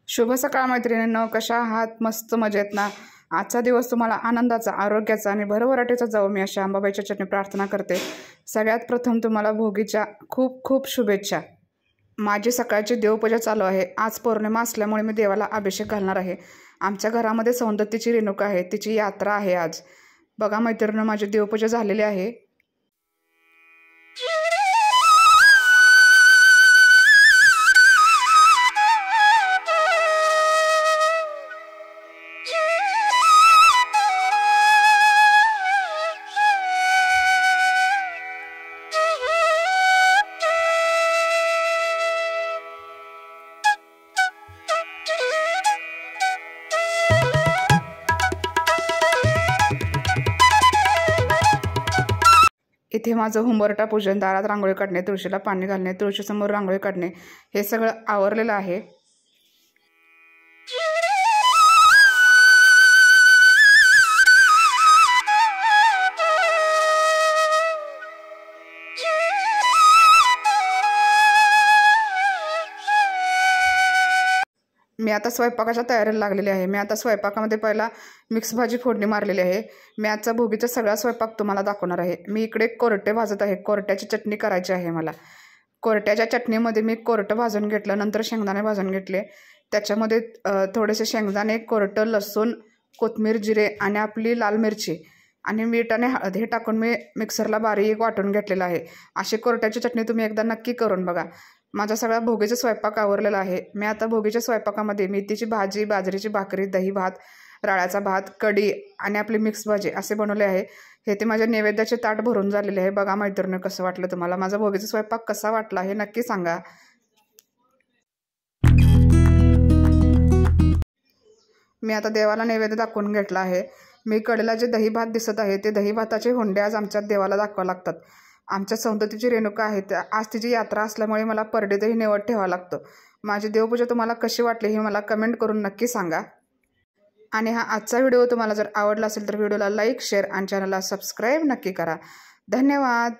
शुभ सकाळ मैत्रिणींनो, कशा आहात? मस्त मजेत ना? आजचा दिवस तुम्हाला आनंदाचा, आरोग्याचा आणि भरभराटीचा जावो मी अशा अंबाबाईच्या चरणी प्रार्थना करते। सगळ्यात प्रथम तुम्हाला भोगीच्या खूप खूप शुभेच्छा। माझी सकाळची देवपूजा चालू आहे। आज पौर्णिमा असल्यामुळे मी देवाला अभिषेक घालणार आहे। आमच्या घरामध्ये सौंदत्तीची रेणुका आहे, तिची यात्रा आहे आज। बघा मैत्रिणींनो, माझी देवपूजा झालेली आहे। इथे माझं हुंबरटा पूजन, दारात रांगोळी काढणे, तुळशीला पाणी घालणे, तुळशीसमोर रांगोळी काढणे हे सगळं आवरलेलं आहे। मी आता स्वयंपाकाच्या तयारीला लागलेली आहे। मी आता स्वयंपाकामध्ये पहिला मिक्स भाजी फोडणी मारलेली आहे। मी आजचा भोगीचा सगळा स्वयंपाक तुम्हाला दाखवणार आहे। मी इकडे कोरटे भाजत आहे। कोरट्याची चटणी करायची आहे मला। कोरट्याच्या चटणीमध्ये मी कोरटं भाजून घेतलं, नंतर शेंगदाणे भाजून घेतले। त्याच्यामध्ये थोडेसे शेंगदाणे, कोरटं, लसूण, कोथिंबीर, जिरे आणि आपली लाल मिरची आणि मीठ आणि हळद हे टाकून मी मिक्सरला बारीक वाटून घेतलेलं आहे। अशी कोरट्याची चटणी तुम्ही एकदा नक्की करून बघा। माझा सगळा भोगीचा स्वयंपाक आवरलेला आहे। मी आता भोगीच्या स्वयंपाकामध्ये मेथीची भाजी, बाजरीची भाकरी, दही भात, राळ्याचा भात, कढी आणि आपली मिक्स भाजी असे बनवले आहे। हे ते माझ्या नैवेद्याचे ताट भरून झालेले आहे। बघा मैत्रिणी, कसं वाटलं तुम्हाला? माझा भोगीचा स्वयंपाक कसा वाटला हे नक्की सांगा। मी आता देवाला नैवेद्य दाखवून घेतला आहे। मी कडेला जे दही भात दिसत आहे ते दही भाताचे हुंडे आज आमच्या देवाला दाखवावे लागतात। आमच्या सौंदत्तीची रेणुका आहे, आज तिची यात्रा असल्यामुळे मला परडेतही निवड ठेवावं लागतं। माझी देवपूजा तुम्हाला कशी वाटली हे मला कमेंट करून नक्की सांगा। आणि हा आजचा व्हिडिओ तुम्हाला जर आवडला असेल तर व्हिडिओला लाईक, शेअर आणि चॅनलला सबस्क्राईब नक्की करा। धन्यवाद।